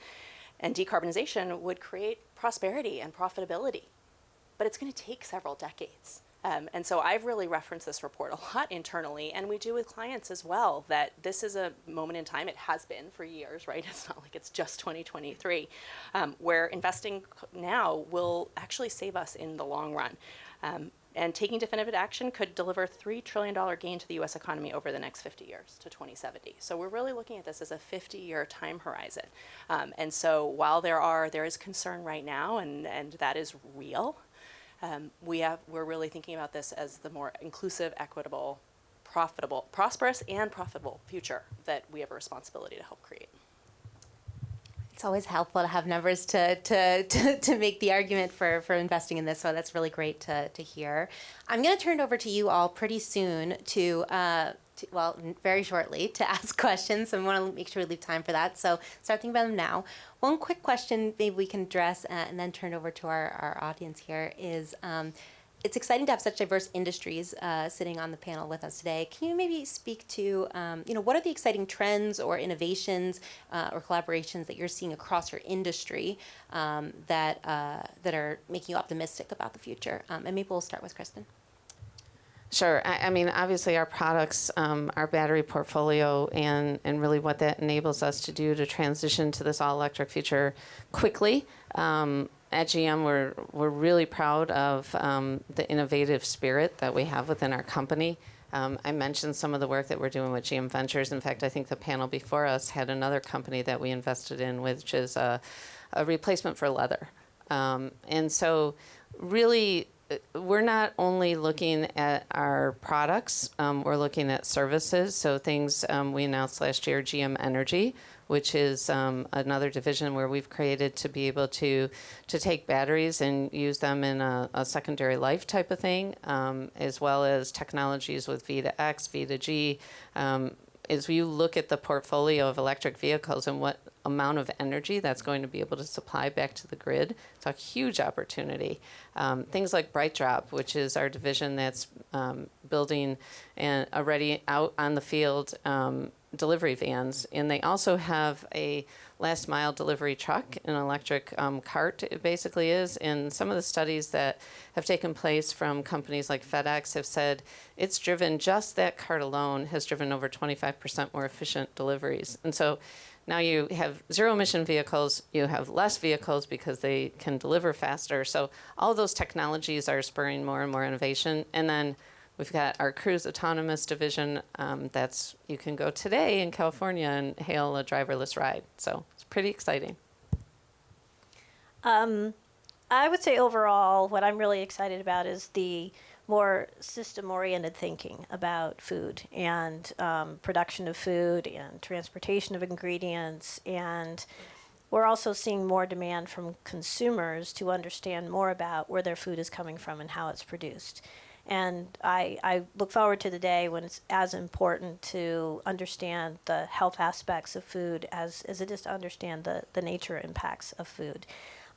And decarbonization would create prosperity and profitability, but it's going to take several decades. And so I've really referenced this report a lot internally, and we do with clients as well, that this is a moment in time, it has been for years, right? It's not like it's just 2023, where investing now will actually save us in the long run. And taking definitive action could deliver $3 trillion gain to the US economy over the next 50 years to 2070. So we're really looking at this as a 50-year time horizon. And so while there is concern right now, and that is real, we're really thinking about this as the more inclusive, equitable, prosperous and profitable future that we have a responsibility to help create. It's always helpful to have numbers to make the argument for investing in this, so that's really great to hear. I'm going to turn it over to you all pretty soon very shortly, to ask questions. So we want to make sure we leave time for that. So start thinking about them now. One quick question maybe we can address and then turn over to our audience here is, it's exciting to have such diverse industries sitting on the panel with us today. Can you maybe speak to, what are the exciting trends or innovations or collaborations that you're seeing across your industry that are making you optimistic about the future? And maybe we'll start with Kristen. Sure. I mean, obviously our products, our battery portfolio, and really what that enables us to do to transition to this all-electric future quickly. At GM, we're really proud of the innovative spirit that we have within our company. I mentioned some of the work that we're doing with GM Ventures. In fact, I think the panel before us had another company that we invested in, which is a replacement for leather. And so really, we're not only looking at our products, we're looking at services. So things we announced last year, GM Energy, which is another division where we've created to be able to take batteries and use them in a secondary life type of thing, as well as technologies with V2X, V2G. As you look at the portfolio of electric vehicles and what amount of energy that's going to be able to supply back to the grid, it's a huge opportunity. Things like BrightDrop, which is our division that's building and already out on the field delivery vans, and they also have a last mile delivery truck, an electric cart it basically is. And some of the studies that have taken place from companies like FedEx have said it's driven, just that cart alone has driven over 25% more efficient deliveries. And so now you have zero emission vehicles, you have less vehicles because they can deliver faster. So all those technologies are spurring more and more innovation. And then we've got our Cruise Autonomous division you can go today in California and hail a driverless ride. So it's pretty exciting. I would say overall, what I'm really excited about is the more system-oriented thinking about food and production of food and transportation of ingredients. And we're also seeing more demand from consumers to understand more about where their food is coming from and how it's produced. And I look forward to the day when it's as important to understand the health aspects of food as it is to understand the nature impacts of food.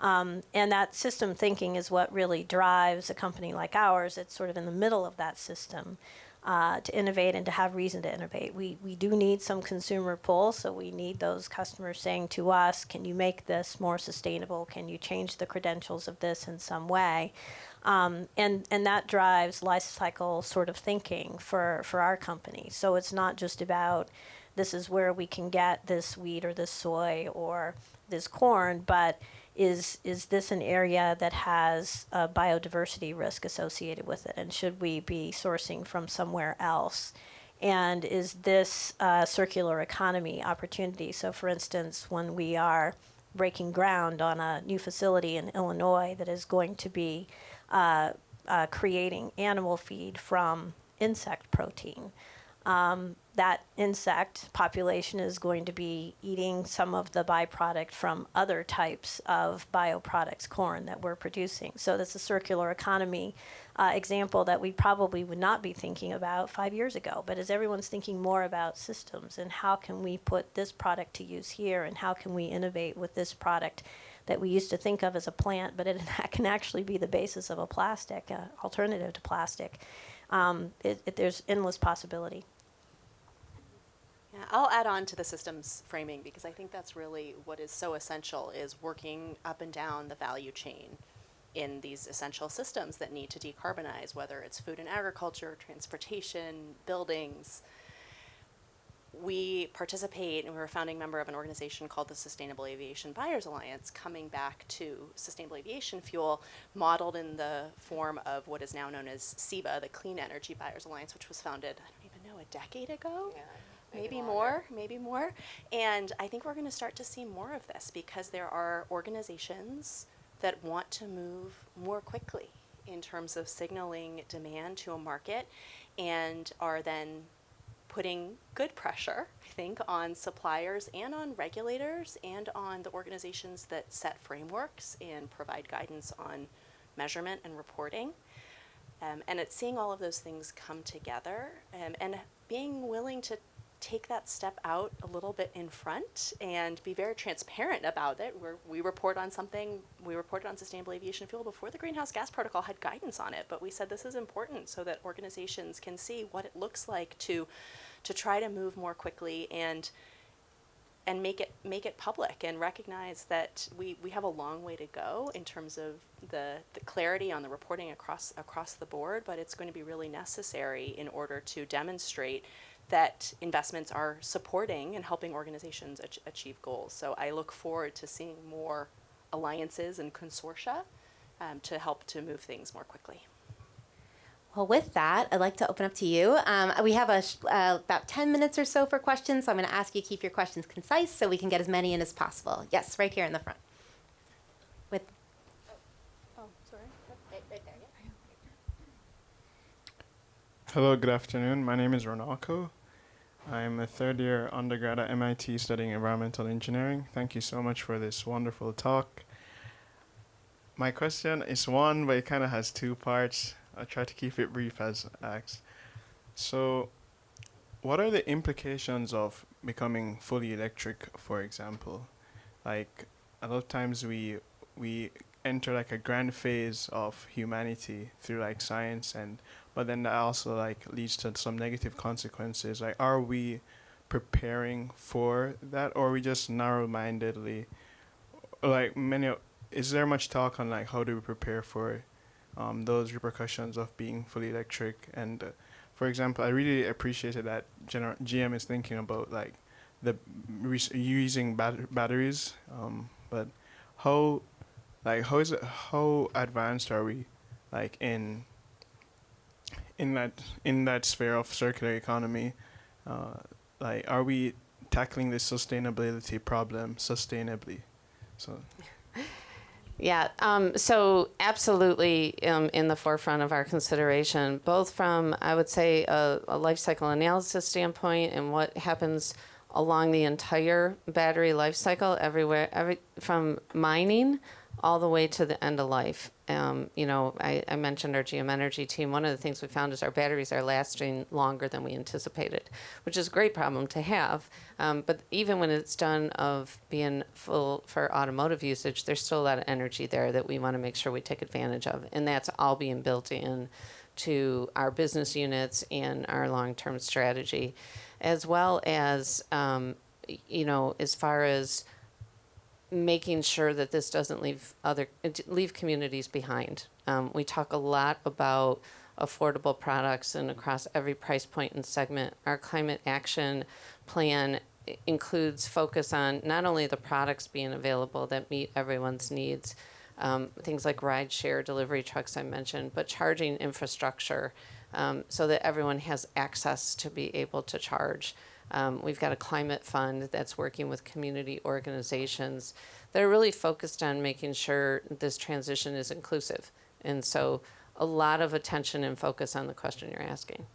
And that system thinking is what really drives a company like ours. It's sort of in the middle of that system to innovate and to have reason to innovate. We do need some consumer pull, so we need those customers saying to us, can you make this more sustainable? Can you change the credentials of this in some way? And that drives life cycle sort of thinking for our company. So it's not just about this is where we can get this wheat or this soy or this corn, but is this an area that has a biodiversity risk associated with it? And should we be sourcing from somewhere else? And is this a circular economy opportunity? So for instance, when we are breaking ground on a new facility in Illinois that is going to be creating animal feed from insect protein. That insect population is going to be eating some of the byproduct from other types of bioproducts, corn, that we're producing. So that's a circular economy example that we probably would not be thinking about 5 years ago. But as everyone's thinking more about systems and how can we put this product to use here and how can we innovate with this product that we used to think of as a plant, but it can actually be the basis of a plastic, alternative to plastic. There's endless possibility. Yeah, I'll add on to the systems framing because I think that's really what is so essential is working up and down the value chain in these essential systems that need to decarbonize, whether it's food and agriculture, transportation, buildings. We participate, and we're a founding member of an organization called the Sustainable Aviation Buyers Alliance, coming back to sustainable aviation fuel, modeled in the form of what is now known as CEBA, the Clean Energy Buyers Alliance, which was founded, I don't even know, a decade ago? Yeah. Maybe more. And I think we're going to start to see more of this because there are organizations that want to move more quickly in terms of signaling demand to a market and are then putting good pressure, I think, on suppliers and on regulators and on the organizations that set frameworks and provide guidance on measurement and reporting. And it's seeing all of those things come together and being willing to take that step out a little bit in front and be very transparent about it. We report on something, we reported on sustainable aviation fuel before the greenhouse gas protocol had guidance on it, but we said this is important so that organizations can see what it looks like to try to move more quickly and make it public and recognize that we have a long way to go in terms of the clarity on the reporting across the board, but it's going to be really necessary in order to demonstrate that investments are supporting and helping organizations achieve goals. So I look forward to seeing more alliances and consortia to help to move things more quickly. Well, with that, I'd like to open up to you. We have about 10 minutes or so for questions, so I'm going to ask you to keep your questions concise so we can get as many in as possible. Yes, right here in the front. With. Oh, sorry. Right there, yeah. Hello, good afternoon. My name is Ronaldo. I'm a third-year undergrad at MIT studying environmental engineering. Thank you so much for this wonderful talk. My question is one, but it kind of has two parts. I'll try to keep it brief as asked. So, what are the implications of becoming fully electric, for example? Like, a lot of times we enter like a grand phase of humanity through like science but then that also like leads to some negative consequences. Like, are we preparing for that, or are we just narrow-mindedly, like is there much talk on like how do we prepare for those repercussions of being fully electric? And for example, I really appreciated that GM is thinking about like the using batteries, but how advanced are we like in that sphere of circular economy? Like, are we tackling this sustainability problem sustainably? So. Yeah, so absolutely in the forefront of our consideration, both from, I would say, a life cycle analysis standpoint and what happens along the entire battery life cycle everywhere, from mining all the way to the end of life. I mentioned our GM Energy team. One of the things we found is our batteries are lasting longer than we anticipated, which is a great problem to have. But even when it's done of being full for automotive usage, there's still a lot of energy there that we want to make sure we take advantage of. And that's all being built in to our business units and our long-term strategy, as well as, as far as making sure that this doesn't leave communities behind. We talk a lot about affordable products and across every price point and segment. Our climate action plan includes focus on not only the products being available that meet everyone's needs, things like ride share, delivery trucks I mentioned, but charging infrastructure so that everyone has access to be able to charge. We've got a climate fund that's working with community organizations that are really focused on making sure this transition is inclusive. And so a lot of attention and focus on the question you're asking.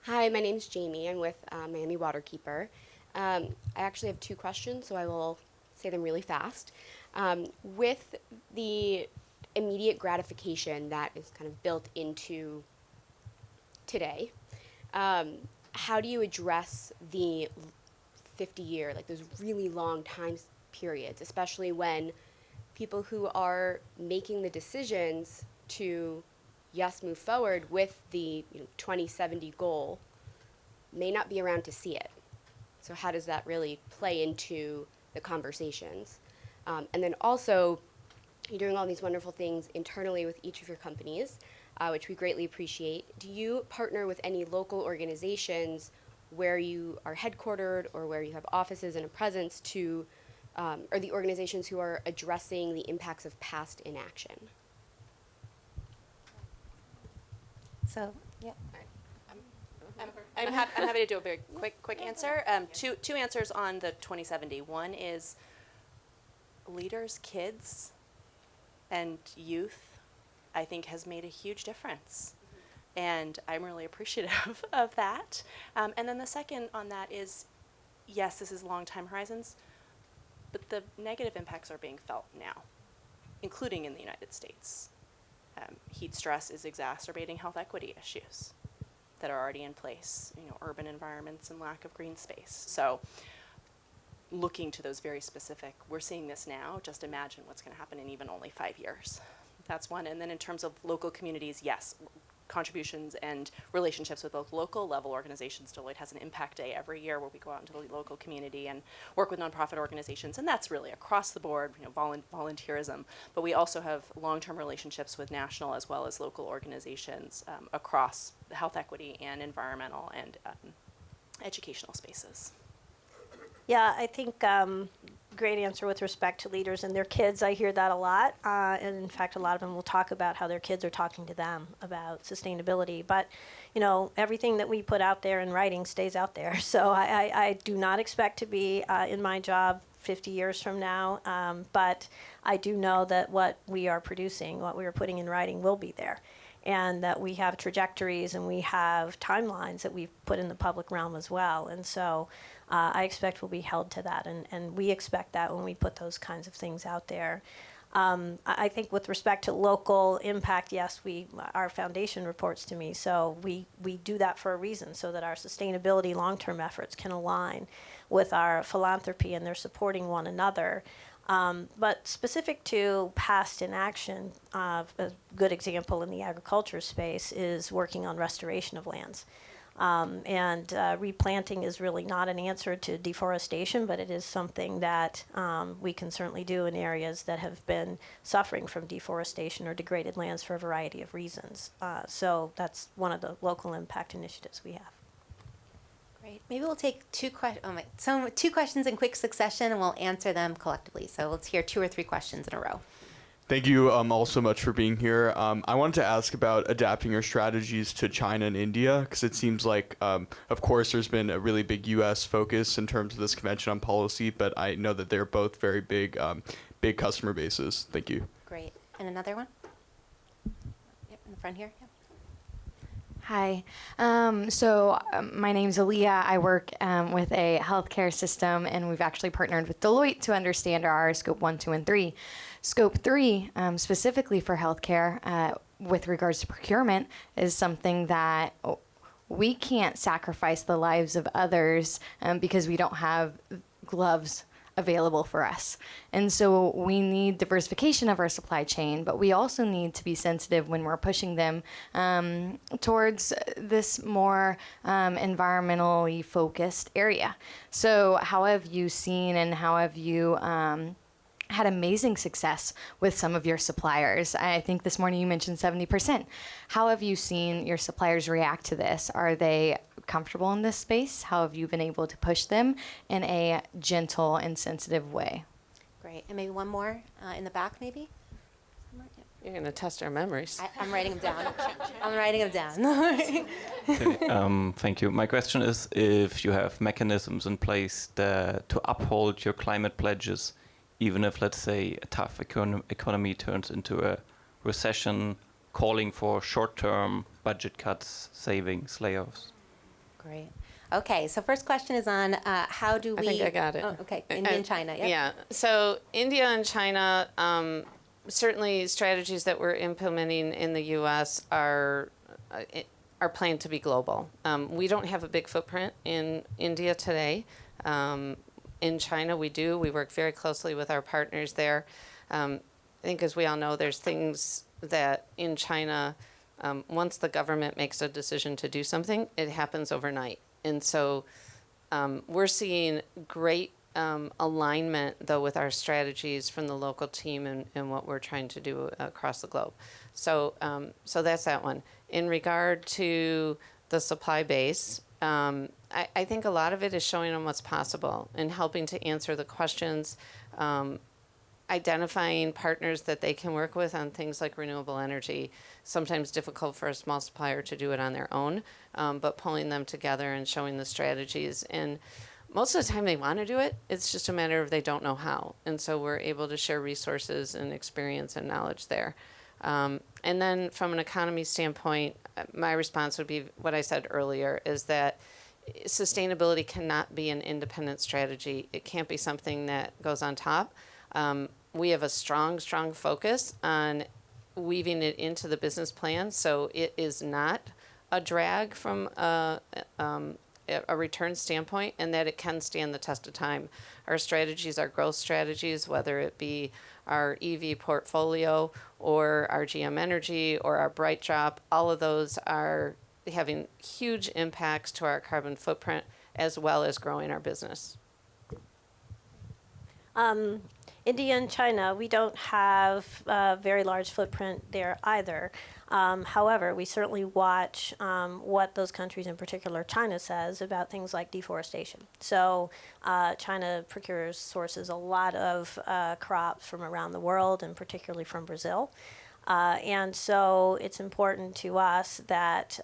Hi, my name's Jamie. I'm with Miami Waterkeeper. I actually have two questions, so I will say them really fast. With the immediate gratification that is kind of built into today, how do you address the 50-year, like those really long time periods, especially when people who are making the decisions to yes, move forward with the 2070 goal may not be around to see it. So how does that really play into the conversations? And then also, you're doing all these wonderful things internally with each of your companies, which we greatly appreciate. Do you partner with any local organizations where you are headquartered or where you have offices and a presence to, or the organizations who are addressing the impacts of past inaction? So, yeah. I'm happy to do a very quick answer. Two answers on the 2070. One is leaders, kids, and youth, I think, has made a huge difference. And I'm really appreciative of that. And then the second on that is, yes, this is long time horizons, but the negative impacts are being felt now, including in the United States. Heat stress is exacerbating health equity issues that are already in place, urban environments and lack of green space. So looking to those very specific, we're seeing this now, just imagine what's going to happen in even only 5 years. That's one. And then in terms of local communities, yes, contributions and relationships with both local level organizations. Deloitte has an impact day every year where we go out into the local community and work with nonprofit organizations, and that's really across the board, volunteerism. But we also have long-term relationships with national as well as local organizations across health equity and environmental and educational spaces. Yeah, I think great answer with respect to leaders and their kids. I hear that a lot. And in fact, a lot of them will talk about how their kids are talking to them about sustainability. But, everything that we put out there in writing stays out there. So I do not expect to be in my job 50 years from now. But I do know that what we are producing, what we are putting in writing will be there. And that we have trajectories and we have timelines that we've put in the public realm as well. And so I expect we'll be held to that, and we expect that when we put those kinds of things out there. I think with respect to local impact, yes, our foundation reports to me, so we do that for a reason, so that our sustainability long-term efforts can align with our philanthropy and they're supporting one another. But specific to past inaction, a good example in the agriculture space is working on restoration of lands. And replanting is really not an answer to deforestation, but it is something that we can certainly do in areas that have been suffering from deforestation or degraded lands for a variety of reasons. So that's one of the local impact initiatives we have. Great. Maybe we'll take two questions in quick succession and we'll answer them collectively. So let's hear 2 or 3 questions in a row. Thank you all so much for being here. I wanted to ask about adapting your strategies to China and India, because it seems like, of course, there's been a really big U.S. focus in terms of this convention on policy, but I know that they're both very big customer bases. Thank you. Great. And another one? Yep, in the front here. Yep. Hi. My name's Aaliyah. I work with a healthcare system, and we've actually partnered with Deloitte to understand our Scope 1, 2, and 3. Scope 3, specifically for healthcare, with regards to procurement, is something that we can't sacrifice the lives of others because we don't have gloves available for us. And so we need diversification of our supply chain, but we also need to be sensitive when we're pushing them towards this more environmentally focused area. So how have you seen and how have you had amazing success with some of your suppliers? I think this morning you mentioned 70%. How have you seen your suppliers react to this? Are they comfortable in this space? How have you been able to push them in a gentle and sensitive way? Great. And maybe one more in the back, maybe? You're going to test our memories. I'm writing them down. I'm writing them down. Okay, thank you. My question is if you have mechanisms in place to uphold your climate pledges, even if, let's say, a tough economy turns into a recession, calling for short-term budget cuts, savings, layoffs. Great. Okay, so first question is on how do we... I think I got it. Oh, okay, India and China, yep. Yeah. So India and China, certainly strategies that we're implementing in the U.S. are planned to be global. We don't have a big footprint in India today. In China, we do. We work very closely with our partners there. I think, as we all know, there's things that in China, once the government makes a decision to do something, it happens overnight. And so we're seeing great alignment, though, with our strategies from the local team and what we're trying to do across the globe. So that's that one. In regard to the supply base, I think a lot of it is showing them what's possible and helping to answer the questions, identifying partners that they can work with on things like renewable energy. Sometimes difficult for a small supplier to do it on their own, but pulling them together and showing the strategies. And most of the time they want to do it. It's just a matter of they don't know how. And so we're able to share resources and experience and knowledge there. And then from an economy standpoint, my response would be what I said earlier, is that sustainability cannot be an independent strategy. It can't be something that goes on top. We have a strong focus on weaving it into the business plan, so it is not a drag from a return standpoint, and that it can stand the test of time. Our strategies are growth strategies, whether it be our EV portfolio or our GM Energy or our Bright Drop. All of those are having huge impacts to our carbon footprint as well as growing our business. India and China, we don't have a very large footprint there either. However, we certainly watch what those countries, in particular China, says about things like deforestation. So China sources a lot of crops from around the world, and particularly from Brazil. And so it's important to us that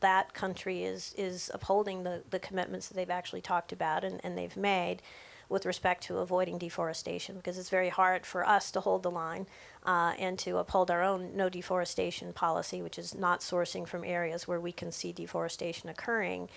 that country is upholding the commitments that they've actually talked about and they've made with respect to avoiding deforestation, because it's very hard for us to hold the line and to uphold our own no deforestation policy, which is not sourcing from areas where we can see deforestation occurring,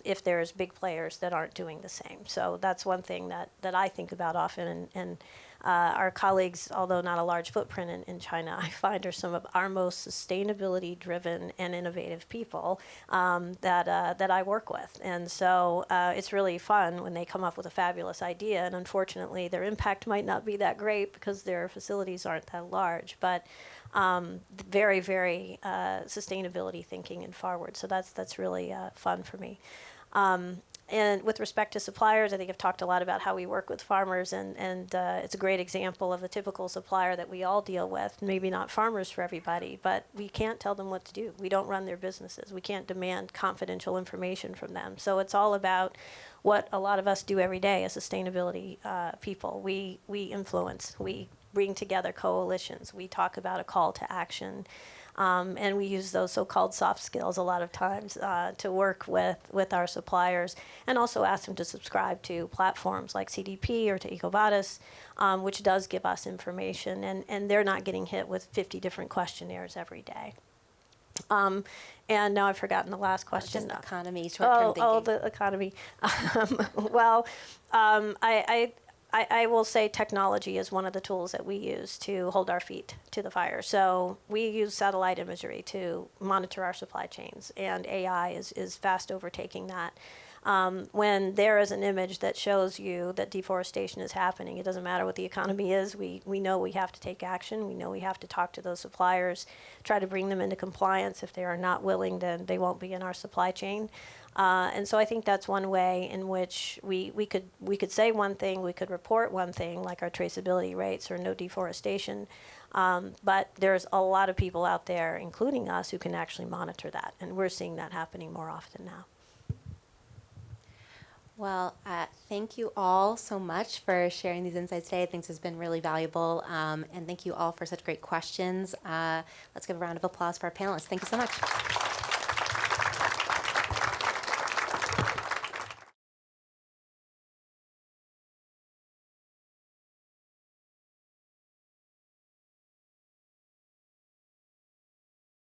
if there's big players that aren't doing the same. So that's one thing that I think about often, and our colleagues, although not a large footprint in China, I find are some of our most sustainability-driven and innovative people that I work with. And so it's really fun when they come up with a fabulous idea, and unfortunately their impact might not be that great because their facilities aren't that large, but very, very sustainability thinking and forward. So that's really fun for me. And with respect to suppliers, I think I've talked a lot about how we work with farmers, and it's a great example of a typical supplier that we all deal with. Maybe not farmers for everybody, but we can't tell them what to do. We don't run their businesses. We can't demand confidential information from them. So it's all about what a lot of us do every day as sustainability people. We influence. We bring together coalitions. We talk about a call to action. And we use those so-called soft skills a lot of times to work with our suppliers, and also ask them to subscribe to platforms like CDP or to EcoVadis, which does give us information, and they're not getting hit with 50 different questionnaires every day. And now I've forgotten the last question. Just economy, short-term thinking. Oh, the economy. Well, I will say technology is one of the tools that we use to hold our feet to the fire. So we use satellite imagery to monitor our supply chains, and AI is fast overtaking that. When there is an image that shows you that deforestation is happening, it doesn't matter what the economy is, we know we have to take action. We know we have to talk to those suppliers, try to bring them into compliance. If they are not willing, then they won't be in our supply chain. And so I think that's one way in which we could say one thing, we could report one thing, like our traceability rates or no deforestation, but there's a lot of people out there, including us, who can actually monitor that, and we're seeing that happening more often now. Well, thank you all so much for sharing these insights today. I think this has been really valuable. And thank you all for such great questions. Let's give a round of applause for our panelists. Thank you so much.